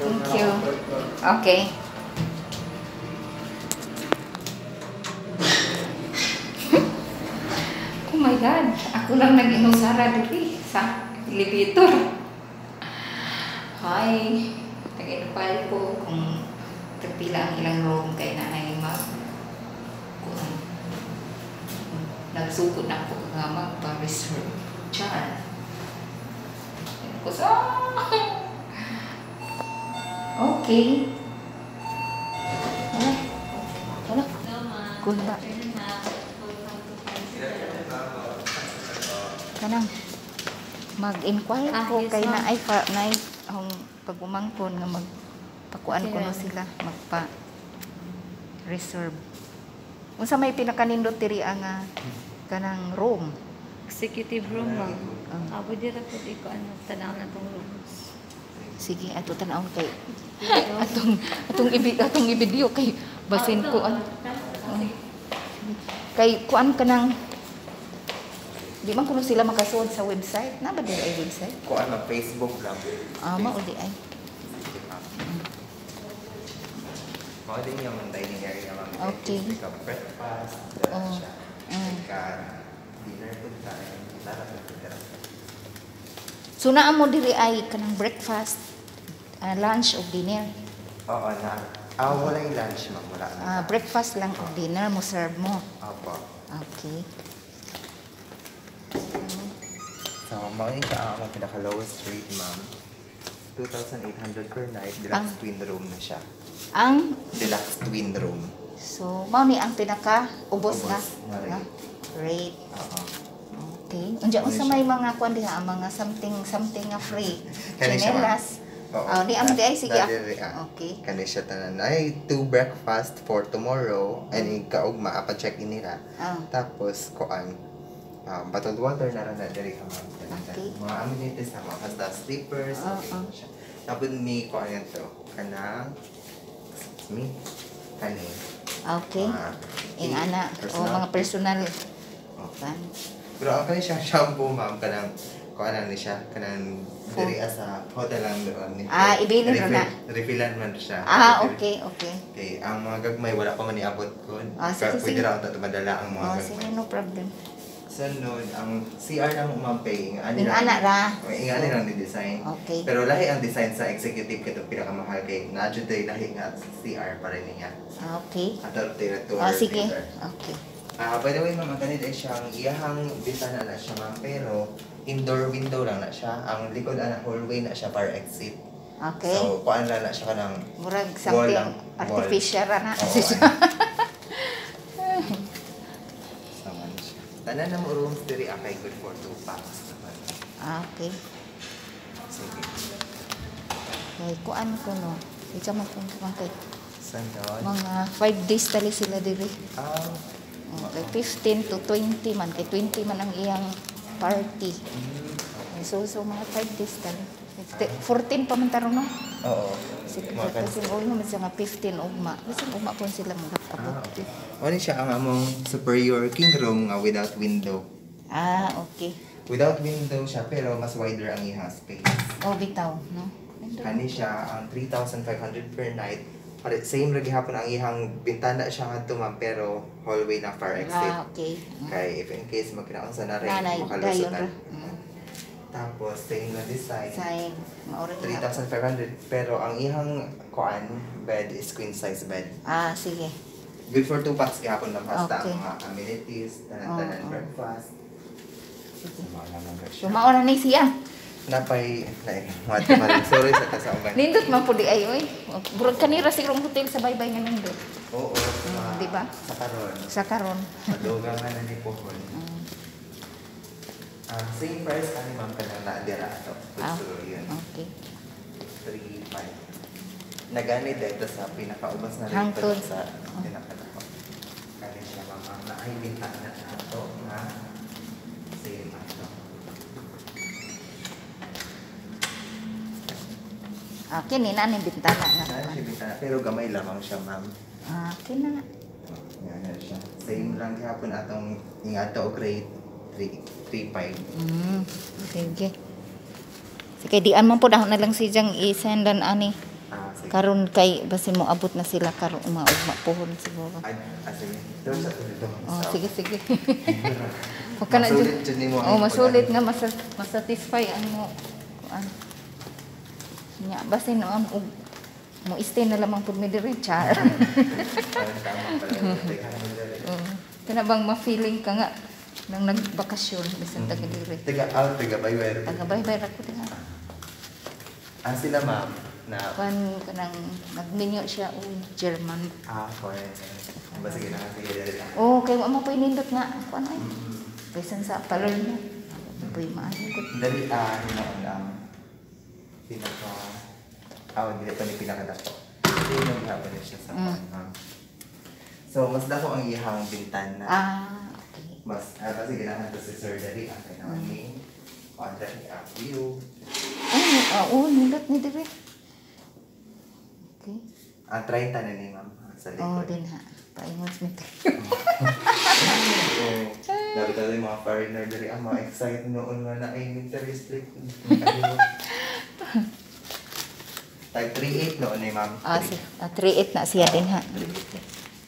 Thank you. Okay. Oh my God. Ako lang nag-inusara dito sa elevator. Hi. Nag-inupal ko kung tagpila ang ilang room kay nanay mag nagsugod na ako nga magpa-reserve. Char. Okay. Wala. Gunda. Kanang mag-inquire ko kay na ay pag-umangkon nga magpakuan ko na sila magpa-reserve. Unsa may pinakanindot diri nga kanang room? Executive room ba? Abo dira pud iko tanaw na tong rooms. Sige, ato tanaw kay atong i-video kay basin ko kay kuan kanang di man kuno sila makasuod sa website. Na ba dili ay website? Kuan na Facebook lang. Mao di ay. Mao din yung dining area lang. Okay. Breakfast, dinner food time, lahat ng pagkira. So naa mo diri ay kanang breakfast, lunch o dinner. Oo na. Wala yung lunch ma'am. Wala na. Breakfast lang o dinner mo serve mo. Opo. Okay. So, makinig ka ang pinaka-lowest rate ma'am. 2,800 per night. Deluxe twin room na siya. Ang Deluxe twin room. so mao ni ang pinaka ubos na rate. Rate. Oo. Okay. Unja unsa may mga kuan diha mga something nga free. Kani siya, Chinelas. Oo. Di amo di ay sige. Okay. Kani siya tanan. Ay, 2 breakfast for tomorrow. And kaugma, apa-check-in nila. Tapos, kuan, bottled water na rin na diri ka ma'am. Okay. Mga amenities na mga hasta sleepers. Okay. Tapos ni kuan yan to. Kanang, kani. Okay. Ing ana o mga personal. Okay. Pero ang kani siya shampoo ma'am, kanang kuan ni siya, kanang diri sa hotel lang doon. Ibilin ro na. Refillan man siya. Okay. Okay, ang mga gagmay wala pa man niabot ko. Sige. Pwede raw ito madala ang mga gagmay. Sige, no problem. Sunod, ang CR ng umampay, Ing ana ra. Ingani lang ni design. Okay. Pero lahi ang design sa executive kito pinakamahal kay nadyo day lahi nga CR pa rin niya. Okay. Ato director. Sige. Okay. By the way, ma'am, ang ganito ay siyang iyahang bintana na siya, ma'am, pero indoor window lang na siya. Ang likod na hallway na siya para exit. Okay. So, kuan lang na siya ka ng Murag something lang, artificial ra na. Sama na siya. Tanan na mo rooms diri akay good for 2 packs naman. Okay. Sige. Kay kuan ko no. Ika man kung kay Sunod. mga 5 days tali sila diri. Kay 15 to 20 man. Kay 20 man ang iyang party. So mga 5 days tali. 14 pa man taron no? Oo. Sige, kasi mo man siya nga 15 ugma. Kasi ugma po sila mga abot. Okay. Ano siya ang among superior king room nga without window. Okay. Without window siya pero mas wider ang iyang space. Bitaw, no? Kani siya ang 3,500 per night. Same lagi hapon ang iyang bintana siya ngadto ma'am pero hallway na fire exit. Okay. Kay if in case magkinaon sa naray Nanay, makalusot dayon na. Tapos same na design. Sign. 3,500 pero ang iyang kuan bed is queen size bed. Sige. Good for 2 packs gihapon lang basta Okay. ang mga amenities, tanan breakfast. So mauna ni siya. Napay sorry sa kasaungan. Nindot man po di ay oy. Burog kanira sigurong hotel sa baybay nga nindot. Oo, di ba? Sa karon. Sa karon. Madugang nga na ni pohon. Same price kani ma'am kanang naadira ato. Gusto yun. Okay. 3,500. Nagani dito sa pinakaubas na Hangtod. sa pinakadako. Kani siya ma'am na ay bintana ato nga same ato. Kini na ni bintana na. Siya bintana pero gamay lamang siya ma'am. Kini na. Yan siya. Same lang gihapon atong ingato og rate 3,500. Sige. Sige, dian man po dahon na lang si Jang i-sendan ani Sige. Karon kay basi mo abot na sila karon ugma puhon siguro. Sige. Doon sa dito. Oh, sige sige. Huwag ka na Masulit dyan ni mo. Oh, masulit nga masatisfy ang mo kuan. Nya basi no ang mo stay na lamang pud mi diri char. Kana bang ma-feeling ka nga nang nagbakasyon bisan taga diri. Taga Bayway. Taga Baybay ra ko tinga. Sila ma'am na Kanang nagminyo siya German. foreign. Basta sige dali. Oh, kay mo po inindot nga kuan ay. Bisan sa parlor niya. Boy maayo ko. Dali pinaka hindi pa ni pinakadako. Hindi nang hapon siya sa So, mas dako ang iyang bintana. Okay. Mas kasi ganahan to si surgery ang kailangan ni on the view. Nindot ni dire. Okay. Ang 30 na ni ma'am sa likod. Din ha. Paingon smith. Dapat tayo yung mga foreigner dali ang mga excited noon nga na ay military street. Tag 3.8 noon eh ma'am. 3.8 na siya din ha.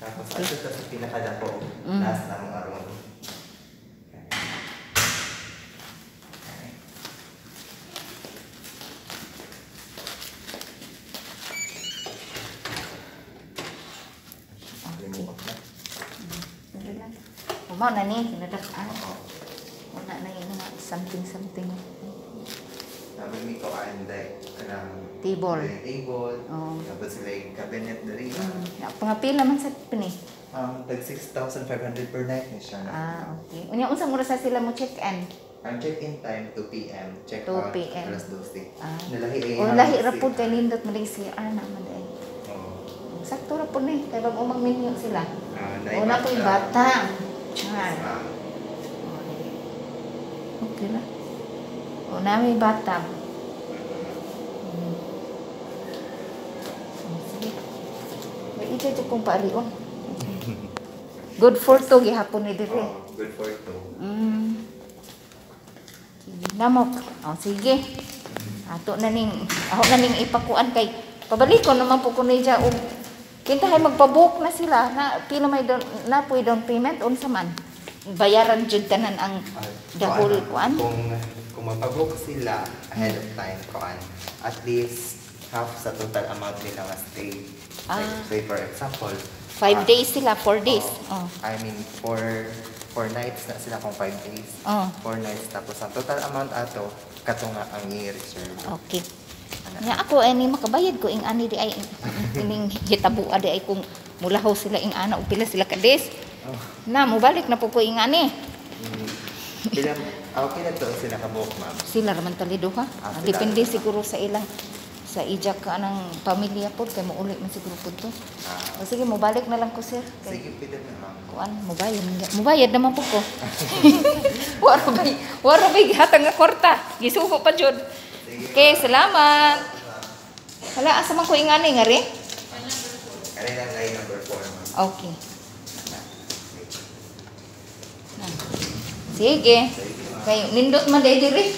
Tapos ito sa pinakadako. Last na mong aron. Mo na ni kinadakan. Wala na yung mga something. Sabi mi ko anday kanang Table. Tapos sila yung cabinet dali. Mga pila man sa pini. Tag 6,500 per night ni siya. Okay. Unya unsang oras sa sila mo check-in? Ang check-in time 2 p.m. Check 2 out p.m. alas 12. Lahi ra pud kay nindot man ding si Ana man day. Oo. Sakto ra pud ni kay bag umang minyo sila. Naibata. Una ko'y bata. Yes, ma'am. Okay na. May bata. Sige. May ito kong paarion. Good for to gihapon ni dire. Good for two. Namok. Sige. Ako na ning ipakuan kay pabalikon naman po kuno diya og kintahay magpa-book na sila na pila may na puy down payment unsa man. Bayaran jud tanan ang the whole kuan. Kung mapabook sila ahead of time kuan, at least half sa total amount nila nga stay. Like, say for example, 5 days sila, 4 days. I mean, 4 nights na sila kung 5 days. 4 nights. Tapos ang total amount ato, kato nga ang i-reserve. Okay. Nga ako ani makabayad ko ing ani di ay ining hitabo di ay kung mulahaw sila ing ana ug pila sila ka days. Na mo balik na po ko ing ani. Bilang okay na to sila ka-book, ma'am. Sila raman talido ha. Depende siguro sa ilang sa ijak ka ng pamilya po kay mo uli man siguro pud to. Sige mo balik na lang ko sir. Sige, pwede na ma'am. Kuan mobayad naman po ko. Waro bay hatang nga kwarta. Gisuko pa jud. Okay, salamat. Hala asa man ko ingani nga ri? Kani lang line number 4, ma'am. Okay. Sige. Kay nindot man day diri.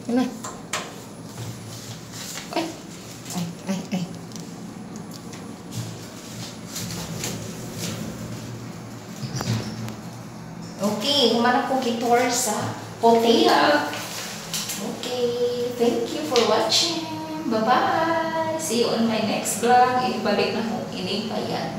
Ano? Ay. Okay, humanap ko kitour sa Potea. Okay, thank you for watching. Bye-bye. See you on my next vlog. Ibalik na mo ining bayan.